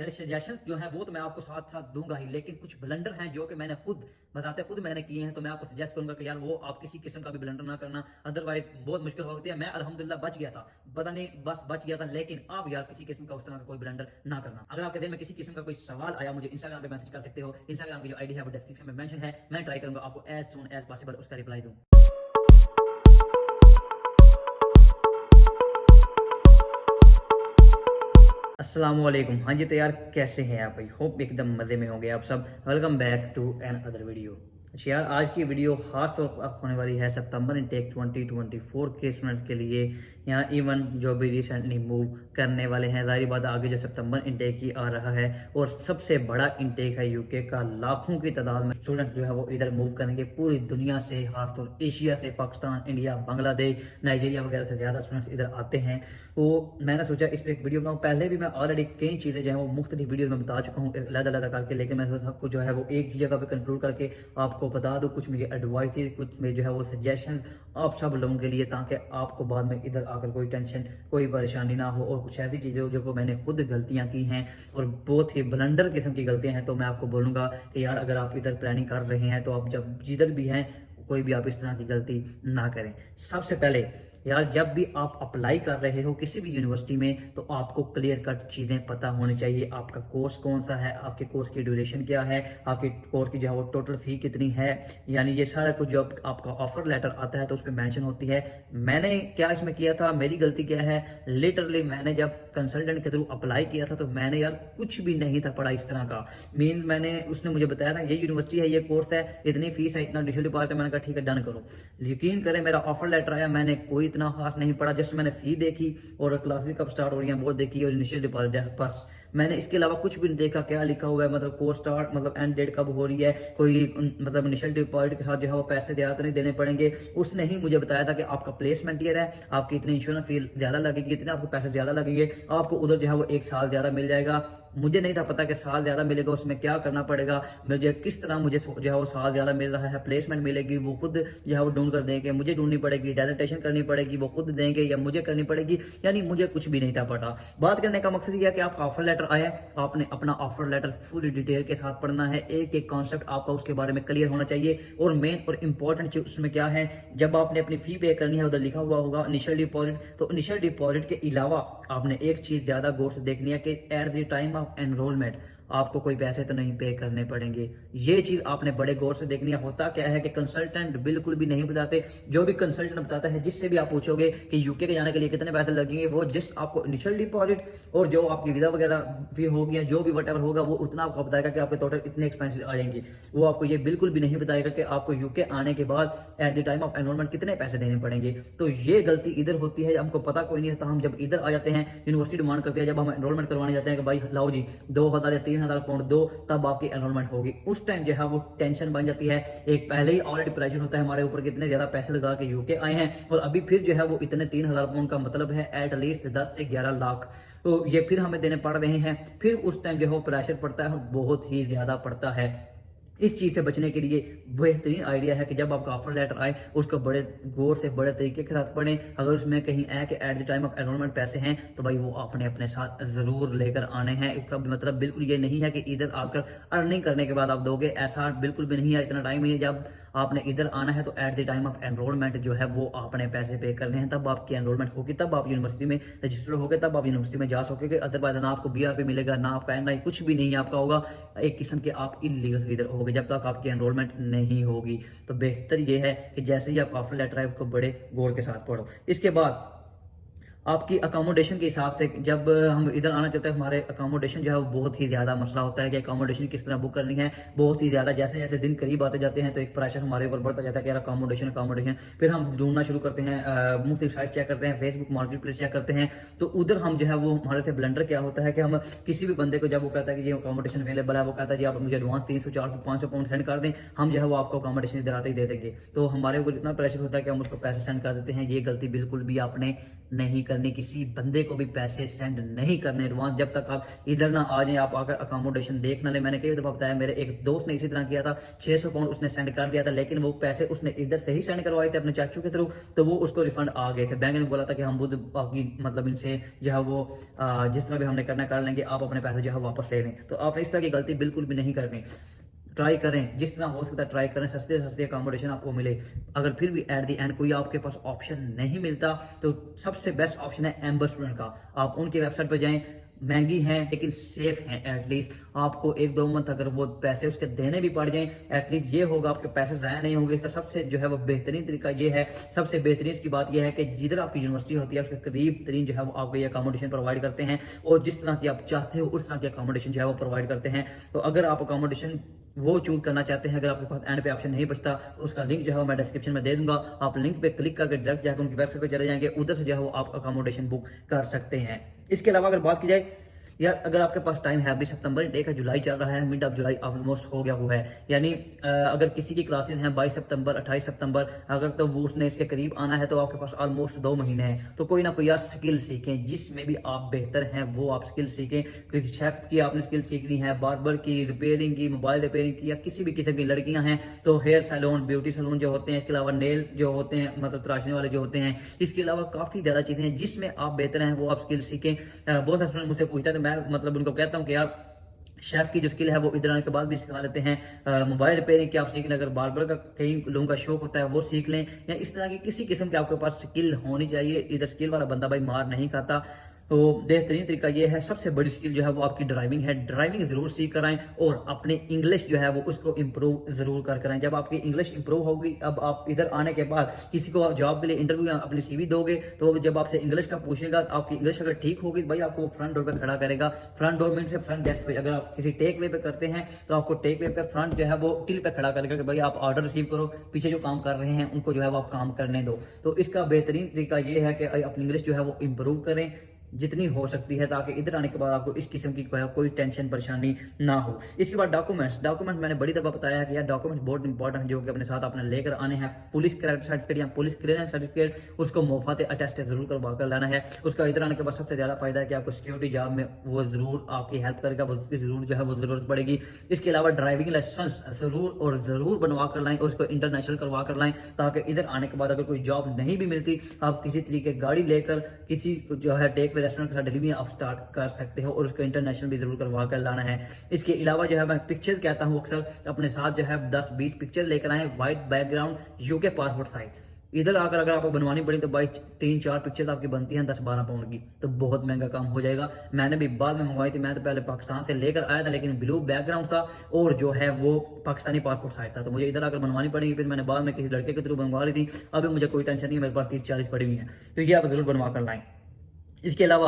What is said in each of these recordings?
यानी सजेशन जो है वो तो मैं आपको साथ साथ दूंगा ही, लेकिन कुछ ब्लंडर हैं जो कि मैंने खुद बताते खुद मैंने किए हैं, तो मैं आपको सजेस्ट करूंगा कि यार वो आप किसी किस्म का भी ब्लंडर ना करना, अदरवाइज बहुत मुश्किल हो सकती है। मैं अल्हम्दुलिल्लाह बच गया था, पता नहीं बस बच गया था, लेकिन आप यार किसी किस्म का उस तरह का कोई ब्लंडर ना करना। अगर आपके दिल में किसी किस्म का कोई सवाल आया, मुझे इंस्टाग्राम पे मैसेज कर सकते हो। इंस्टाग्राम की जो आईडी है वो डिस्क्रिप्शन में मेंशन है। मैं ट्राई करूंगा आपको एज सून एज पॉसिबल उसका रिप्लाई दूं। अस्सलामुअलैकुम। हाँ जी, तो यार कैसे हैं आप भाई? होप एकदम मज़े में होंगे आप सब। Welcome back to another video. अच्छा यार, आज की वीडियो खास तौर पर होने वाली है सितंबर इनटेक 2024 के स्टूडेंट्स के लिए। यहाँ इवन जो भी रिसेंटली मूव करने वाले हैं, ज़ाहिर बात आगे जो सितंबर इनटेक ही आ रहा है और सबसे बड़ा इनटेक है यूके का। लाखों की तादाद में स्टूडेंट जो है वो इधर मूव करेंगे, पूरी दुनिया से, खासतौर एशिया से, पाकिस्तान, इंडिया, बांग्लादेश, नाइजीरिया वगैरह से ज़्यादा स्टूडेंट्स इधर आते हैं। तो मैंने सोचा इस पर एक वीडियो बनाऊँ। पहले भी मैं ऑलरेडी कई चीज़ें जो है वो मुख्तलिफ वीडियो में बता चुका हूँ अलग-अलग करके, लेकिन मैं सबको जो है वो एक ही जगह पे कंक्लूड करके आपको बता दूँ। कुछ मेरी एडवाइस थी, कुछ मेरे जो है वो सजेशन आप सब लोगों के लिए, ताकि आपको बाद में इधर आकर कोई टेंशन, कोई परेशानी ना हो। और कुछ ऐसी चीज़ें जो मैंने खुद गलतियाँ की हैं और बहुत ही ब्लंडर किस्म की गलतियाँ हैं, तो मैं आपको बोलूँगा कि यार अगर आप इधर प्लानिंग कर रहे हैं तो आप जब जिधर भी हैं कोई भी आप इस तरह की गलती ना करें। सबसे पहले यार, जब भी आप अप्लाई कर रहे हो किसी भी यूनिवर्सिटी में, तो आपको क्लियर कट चीज़ें पता होनी चाहिए। आपका कोर्स कौन सा है, आपके कोर्स की ड्यूरेशन क्या है, आपके कोर्स की जो है वो टोटल फ़ी कितनी है, यानी ये सारा कुछ जो आपका ऑफर लेटर आता है तो उस पर मैंशन होती है। मैंने क्या इसमें किया था, मेरी गलती क्या है, लिटरली मैंने जब कंसल्टेंट के थ्रू अप्लाई किया था तो मैंने यार कुछ भी नहीं था पढ़ा इस तरह का। मीन मैंने, उसने मुझे बताया था ये यूनिवर्सिटी है, ये कोर्स है, इतनी फीस है, इतना एडिशनल डिपॉजिट। मैंने कहा ठीक है, डन करो। यकीन करें, मेरा ऑफर लेटर आया, मैंने कोई इतना खास नहीं पढ़ा, जस्ट मैंने फी देखी और क्लासेस कब स्टार्ट हो रही हैं वो देखी और इनिशियल डिपॉजिट, बस। मैंने इसके अलावा कुछ भी नहीं देखा क्या लिखा हुआ है, मतलब कोर्स स्टार्ट मतलब एंड डेट कब हो रही है, कोई मतलब इनिशियल डिपॉजिट के साथ जो है वो पैसे ज़्यादा नहीं देने पड़ेंगे। उसने ही मुझे बताया था कि आपका प्लेसमेंट ईयर है, आपकी इतनी इंश्योरेंस फी ज़्यादा लगेगी, इतने आपको पैसे ज़्यादा लगेंगे, आपको उधर जो है वो एक साल ज़्यादा मिल जाएगा। मुझे नहीं था पता कि साल ज़्यादा मिलेगा, उसमें क्या करना पड़ेगा, मुझे किस तरह मुझे जो है वो साल ज़्यादा मिल रहा है, प्लेसमेंट मिलेगी वो खुद जो है वो ढूंढ कर देंगे, मुझे ढूंढनी पड़ेगी, डेजर्टेशन करनी पड़ेगी वो खुद देंगे या मुझे करनी पड़ेगी, यानी मुझे कुछ भी नहीं था पता। बात करने का मकसद यह है कि आपका ऑफर लेटर आया, आपने अपना ऑफर लेटर पूरी डिटेल के साथ पढ़ना है, एक एक कॉन्सेप्ट आपका उसके बारे में क्लियर होना चाहिए। और मेन और इंपॉर्टेंट चीज उसमें क्या है, जब आपने अपनी फी पे करनी है उधर लिखा हुआ होगा इनिशियल डिपॉजिट, तो इनिशियल डिपॉजिट के अलावा आपने एक चीज ज्यादा गौर से देखनी है कि at the time of enrolment आपको कोई पैसे तो नहीं पे करने पड़ेंगे। ये चीज आपने बड़े गौर से देखनी है। होता क्या है कि कंसल्टेंट बिल्कुल भी नहीं बताते। जो भी कंसल्टेंट बताता है, जिससे भी आप पूछोगे कि यूके के जाने के लिए कितने पैसे लगेंगे, वो जस्ट आपको इनिशियल डिपॉजिट और जो आपकी वीजा वगैरह फी होगी या जो भी वट होगा वो उतना आपको बताएगा कि आपके टोटल इतने एक्सपेंसेस आ जाएंगे। वो आपको ये बिल्कुल भी नहीं बताएगा कि आपको यूके आने के बाद at the time of enrolment कितने पैसे देने पड़ेंगे। तो ये गलती इधर होती है, हमको पता कोई नहीं होता। हम जब इधर आ जाते हैं, यूनिवर्सिटी डिमांड करती है, जब हम एनरोलमेंट करवाने जाते हैं कि भाई लाओ जी 2000 या 3000 पाउंड दो, तब आपकी एनरोलमेंट होगी। उस टाइम जो है वो टेंशन बन जाती है। एक पहले ही ऑलरेडी प्रेशर होता है हमारे ऊपर, कितने ज्यादा पैसे लगा के यूके आए हैं, और अभी फिर जो है वो इतने 3000 पाउंड का मतलब है एटलीस्ट 10 से 11 लाख, तो ये फिर हमें देने पड़ रहे हैं। फिर उस टाइम जो है वो प्रेशर पड़ता है, बहुत ही ज्यादा पड़ता है। इस चीज़ से बचने के लिए बेहतरीन आइडिया है कि जब आपका ऑफर लेटर आए उसको बड़े गौर से, बड़े तरीके के साथ पढ़ें। अगर उसमें कहीं है कि at the time of enrolment पैसे हैं, तो भाई वो आपने अपने साथ ज़रूर लेकर आने हैं। इसका मतलब बिल्कुल ये नहीं है कि इधर आकर अर्निंग करने के बाद आप दोगे, ऐसा बिल्कुल भी नहीं है। इतना टाइम नहीं है। जब आपने इधर आना है तो at the time of enrolment जो है वो आपने पैसे पे करने हैं, तब आपकी एनरोलमेंट होगी, तब आप यूनिवर्सिटी में रजिस्टर होगे, तब आप यूनिवर्सिटी में जा सकोगे। अदरवाइज ना आपको BRP मिलेगा, ना आपका NI, कुछ भी नहीं आपका होगा। एक किस्म के आप इलीगल इधर होगे जब तक आपकी एनरोलमेंट नहीं होगी। तो बेहतर ये है कि जैसे ही आप ऑफर लेटर आए उसको बड़े गौर के साथ पढ़ो। इसके बाद आपकी अकोमोडेशन के हिसाब से, जब हम इधर आना चाहते हैं, हमारे अकोमोडेशन जो है वो बहुत ही ज़्यादा मसला होता है कि अकोमोडेशन किस तरह बुक करनी है। बहुत ही ज़्यादा जैसे जैसे दिन करीब आते जाते हैं तो एक प्रेशर हमारे ऊपर बढ़ता जाता है कि यार अकोमोडेशन अकोमोडेशन। फिर हम ढूंढना शुरू करते हैं, मुख्तलिफ साइट चेक करते हैं, फेसबुक मार्केट प्लेस चेक करते हैं। तो उधर हम जो है वो, हमारे से ब्लंडर क्या होता है कि हम किसी भी बंदे को जब वो कहता है कि ये अकोमोडेशन अवेलेबल है, वो कहता है जी आप मुझे एडवांस 300 400 500 पाउंड सेंड कर दें, हम जो है वो आपको अकोमोडेशन इधर आते ही दे देंगे। तो हमारे ऊपर इतना प्रेशर होता है कि हम उसको पैसे सेंड कर देते हैं। ये गलती बिल्कुल भी आपने नहीं करनी, किसी बंदे को भी पैसे सेंड नहीं करने एडवांस जब तक आप इधर ना आ जाए। आप आकर अकोमोडेशन देख ना ले। मैंने कई दफा बताया, मेरे एक दोस्त ने इसी तरह किया था, 600 पाउंड उसने सेंड कर दिया था, लेकिन वो पैसे उसने इधर से ही सेंड करवाए थे अपने चाचू के थ्रू, तो वो उसको रिफंड आ गए थे। बैंक ने बोला था कि हम बुध आपकी मतलब इनसे जो है वो जिस तरह भी हमने करना कर लेंगे, आप अपने पैसे जो है वापस ले लें। तो आपने इस तरह की गलती बिल्कुल भी नहीं करनी। ट्राई करें, जिस तरह हो सकता है ट्राई करें, सस्ते सस्ते अकोमोडेशन आपको मिले। अगर फिर भी एट द एंड कोई आपके पास ऑप्शन नहीं मिलता, तो सबसे बेस्ट ऑप्शन है एम्बर स्टूडेंट का। आप उनकी वेबसाइट पर जाएं, महंगी हैं लेकिन सेफ हैं। एटलीस्ट आपको 1-2 मंथ अगर वो पैसे उसके देने भी पड़ जाएं, एटलीस्ट ये होगा आपके पैसे ज़ाया नहीं होंगे। इसका सबसे जो है वो बेहतरीन तरीका ये है, सबसे बेहतरीन इसकी बात यह है कि जिधर आपकी यूनिवर्सिटी होती है उसके करीब तरीन जो है वो आपको ये अकोमोडेशन प्रोवाइड करते हैं, और जिस तरह की आप चाहते हो उस तरह की अकोमोडेशन जो है वो प्रोवाइड करते हैं। तो अगर आप अकोमोडेशन वो चूज करना चाहते हैं, अगर आपके पास एंड पे ऑप्शन नहीं बचता, तो उसका लिंक जो है मैं डिस्क्रिप्शन में दे दूंगा। आप लिंक पे क्लिक करके डायरेक्ट जाकर उनकी वेबसाइट पे चले जाएंगे, उधर से जो है वो आप अकोमोडेशन बुक कर सकते हैं। इसके अलावा अगर बात की जाए, या अगर आपके पास टाइम है, अभी सितंबर इंटेक है, जुलाई चल रहा है, मिड ऑफ जुलाई ऑलमोस्ट हो गया हुआ है, यानी अगर किसी की क्लासेस हैं 22 सितंबर 28 सितंबर, अगर तो वो उसने इसके करीब आना है, तो आपके पास ऑलमोस्ट 2 महीने हैं। तो कोई ना कोई यार स्किल सीखें, जिसमें भी आप बेहतर हैं वो आप स्किल सीखें। किसी शेफ की आपने स्किल सीखनी है, बार्बर की, रिपेयरिंग की, मोबाइल रिपेयरिंग की, या किसी भी किस्म की लड़कियां हैं तो हेयर सैलून, ब्यूटी सैलून जो होते हैं, इसके अलावा नेल जो होते हैं मतलब तराशने वाले जो होते हैं, इसके अलावा काफ़ी ज़्यादा चीज़ें हैं जिसमें आप बेहतर हैं वो आप स्किल सीखें। बहुत सारे स्टूडेंट मुझसे पूछते हैं, तो मैं मतलब उनको कहता हूँ कि यार शेफ की जो स्किल है वो इधर आने के बाद भी सिखा लेते हैं। मोबाइल रिपेयरिंग की आप सीख लें, अगर बार्बर का कई लोगों का शौक होता है वो सीख लें, या इस तरह की किसी किस्म की आपके पास स्किल होनी चाहिए। इधर स्किल वाला बंदा भाई मार नहीं खाता। तो बेहतरीन तरीका ये है, सबसे बड़ी स्किल जो है वो आपकी ड्राइविंग है। ड्राइविंग जरूर सीख कर आएं, और अपने इंग्लिश जो है वो उसको इम्प्रूव जरूर कर कराएं। जब आपकी इंग्लिश इंप्रूव होगी, अब आप इधर आने के बाद किसी को जॉब के लिए इंटरव्यू या अपनी सीवी दोगे, तो जब आपसे इंग्लिश का पूछेगा, तो आपकी इंग्लिश अगर ठीक होगी भाई, आपको फ्रंट डोर पे खड़ा करेगा। फ्रंट डोर में फ्रंट डेस्क पे, अगर आप किसी टेक वे पे करते हैं तो आपको टेक वे पे फ्रंट जो है वो टिल पे खड़ा करेगा कि भाई आप ऑर्डर रिसीव करो, पीछे जो काम कर रहे हैं उनको जो है वो आप काम करने दो। तो इसका बेहतरीन तरीका ये है कि अपनी इंग्लिश जो है वो इम्प्रूव करें जितनी हो सकती है, ताकि इधर आने के बाद आपको इस किस्म की कोई टेंशन परेशानी ना हो। इसके बाद डॉक्यूमेंट्स मैंने बड़ी दफ़ा बताया है कि यार डॉक्यूमेंट्स बहुत इंपॉर्टेंट है, जो कि अपने साथ आपने लेकर आने हैं। पुलिस कैरेक्टर सर्टिफिकेट या पुलिस क्लियरेंस सर्टिफिकेट, उसको मोफात अटेस्ट जरूर करवा कर लाना है। उसका इधर आने के बाद सबसे ज़्यादा फायदा है कि आपको सिक्योरिटी जॉब में वो ज़रूर आपकी हेल्प करेगा, वो उसकी ज़रूर जो है वो ज़रूरत पड़ेगी। इसके अलावा ड्राइविंग लाइसेंस ज़रूर और ज़रूर बनवा कर लाएं, और उसको इंटरनेशनल करवा कर लाएं, ताकि इधर आने के बाद अगर कोई जॉब नहीं भी मिलती, आप किसी तरीके गाड़ी लेकर किसी जो है टेक वे रेस्टोरेंट के साथ डिलीवरी आप स्टार्ट कर सकते हो, और उसको इंटरनेशनल भी जरूर करवा कर लाना है। इसके अलावा जो है मैं पिक्चर कहता हूँ अक्सर, अपने साथ जो है 10-20 पिक्चर लेकर आए, white background, UK passport size. इधर आकर अगर आपको बनवानी पड़ी तो भाई 3-4 पिक्चर आपकी बनती हैं 10-12 पाउंड की, तो बहुत महंगा काम हो जाएगा। मैंने भी बाद में मंगवाई थी, मैं तो पहले पाकिस्तान से लेकर आया था, लेकिन ब्लू बैकग्राउंड था और जो है वो पाकिस्तानी पासपोर्ट साइज था, तो मुझे इधर आकर बनवानी पड़ेगी। फिर मैंने बाद में किसी लड़के के थ्रू बनवा ली थी। अभी मुझे कोई टेंशन नहीं, मेरे पास 30-40 पड़ी हुई हैं, तो ये आप जरूर बनवा कर लाएं। इसके अलावा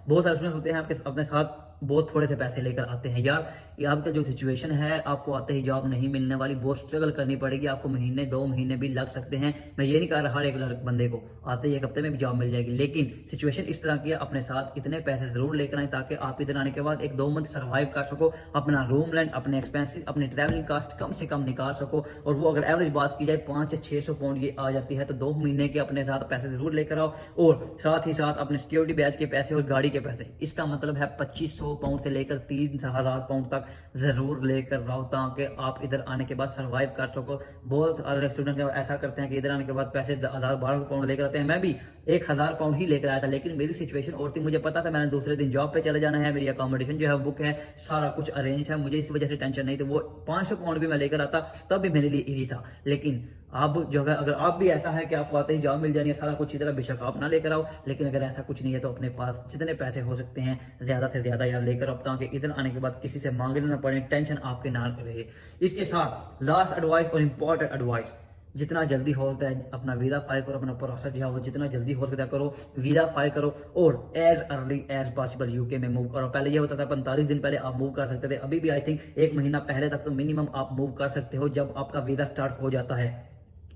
बहुत सारे स्टूडेंट्स होते हैं आपके अपने साथ बहुत थोड़े से पैसे लेकर आते हैं। यार ये आपका जो सिचुएशन है, आपको आते ही जॉब नहीं मिलने वाली, बहुत स्ट्रगल करनी पड़ेगी, आपको महीने 2 महीने भी लग सकते हैं। मैं ये नहीं कह रहा हर एक बंदे को आते ही 1 हफ्ते में भी जॉब मिल जाएगी, लेकिन सिचुएशन इस तरह की है, अपने साथ इतने पैसे जरूर लेकर आए ताकि आप इधर आने के बाद 1-2 मंथ सर्वाइव कर सको, अपना रूम रेंट, अपने एक्सपेंसिस, अपनी ट्रैवलिंग कास्ट कम से कम निकाल सको। और वो अगर एवरेज बात की जाए 500 से 600 पाउंड ये आ जाती है, तो 2 महीने के अपने साथ पैसे जरूर लेकर आओ, और साथ ही साथ अपने सिक्योरिटी बैच के पैसे और गाड़ी के पैसे, इसका मतलब है 2500 पाउंड से लेकर 3000 पाउंड तक जरूर लेकर रहो, ताकि आप इधर आने के बाद सर्वाइव कर सको। बहुत सारे स्टूडेंट ऐसा करते हैं कि इधर आने के बाद पैसे 1000-1200 पाउंड लेकर आते हैं। मैं भी 1000 पाउंड ही लेकर आया था, लेकिन मेरी सिचुएशन और थी, मुझे पता था मैंने दूसरे दिन जॉब पे चले जाना है, मेरी अकोमोडेशन जो है बुक है, सारा कुछ अरेंज है, मुझे इस वजह से टेंशन नहीं थी। वो 500 पाउंड भी मैं लेकर आता तब भी मेरे लिए ईजी था। लेकिन अब जो है, अगर आप भी ऐसा है कि आपको आते ही जॉब मिल जानी है, सारा कुछ इधर, बेशक आप ना लेकर आओ, लेकिन अगर ऐसा कुछ नहीं है तो अपने पास जितने पैसे हो सकते हैं ज्यादा से ज्यादा यार लेकर आओ, ताकि इधर आने के बाद किसी से मांगने ना पड़े, टेंशन आपके ना रहे। इसके साथ लास्ट एडवाइस और इंपॉर्टेंट एडवाइस, जितना जल्दी हो सकता है अपना वीजा फाइल करो, अपना प्रोसेस जो है वो जितना जल्दी हो सकता है करो, वीजा फाइल करो, और as early as possible UK में मूव करो। पहले ये होता था 45 दिन पहले आप मूव कर सकते थे, अभी भी आई थिंक 1 महीना पहले तक तो मिनिमम आप मूव कर सकते हो जब आपका वीजा स्टार्ट हो जाता है।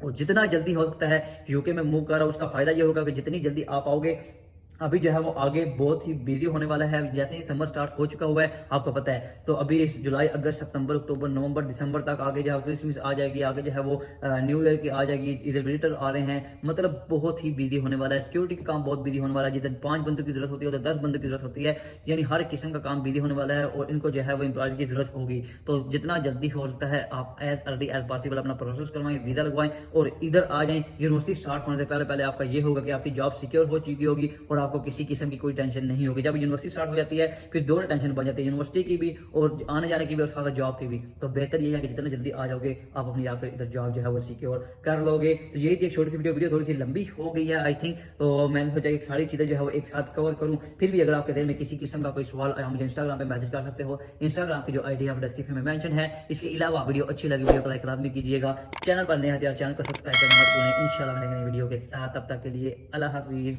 और जितना जल्दी हो सकता है यूके में मूव करो, उसका फायदा ये होगा कि जितनी जल्दी आप आओगे अभी जो है वो आगे बहुत ही बिजी होने वाला है। जैसे ही समर स्टार्ट हो चुका हुआ है आपको पता है, तो अभी इस जुलाई, अगस्त, सितंबर, अक्टूबर, नवंबर, दिसंबर तक आगे जो है क्रिसमस आ जाएगी, आगे जो है वो न्यू ईयर की आ जाएगी, इधर विंटर आ रहे हैं, मतलब बहुत ही बिजी होने वाला है। सिक्योरिटी का काम बहुत बिजी होने वाला है, जिधर 5 बंदों की जरूरत होती है उधर 10 बंदों की जरूरत होती है, यानी हर किस्म का काम बिजी होने वाला है और इनको जो है वो एम्प्लॉयज की जरूरत होगी। तो जितना जल्दी हो सकता है आप एज अर्ली एज पॉसिबल अपना प्रोसेस करवाएं, वीजा लगवाएं और इधर आ जाएं। यूनिवर्सिटी स्टार्ट होने से पहले पहले आपका ये होगा कि आपकी जॉब सिक्योर हो चुकी होगी और आपको किसी किस्म की कोई टेंशन नहीं होगी। जब यूनिवर्सिटी स्टार्ट हो जाती है फिर दो टेंशन बन जाती है, यूनिवर्सिटी की भी और आने जाने की भी और साथ जॉब की भी। तो बेहतर ये है कि जितना जल्दी आ जाओगे आप अपनी यहाँ पे इधर जॉब जो है वो सिक्योर कर लोगे। तो यही थी एक छोटी सी वीडियो थोड़ी सी लंबी हो गई है आई थिंक, तो मैंने सोचा कि सारी चीज़ें जो है वो एक साथ कवर करूँ। फिर भी अगर आपके दिल में किसी किस्म का कोई सवाल आया मुझे इंस्टाग्राम पे मैसेज कर सकते हो, इंस्टाग्राम की जो आईडी है डिस्क्रिप्शन में मेंशन है। इसके अलावा वीडियो अच्छी लगी वीडियो को लाइक लाजमी कीजिएगा, चैनल पर नए हैं चैनल को सब्सक्राइब करना मत भूलें। इंशाल्लाह नई वीडियो के साथ, तब तक के लिए अल्लाह हाफिज़।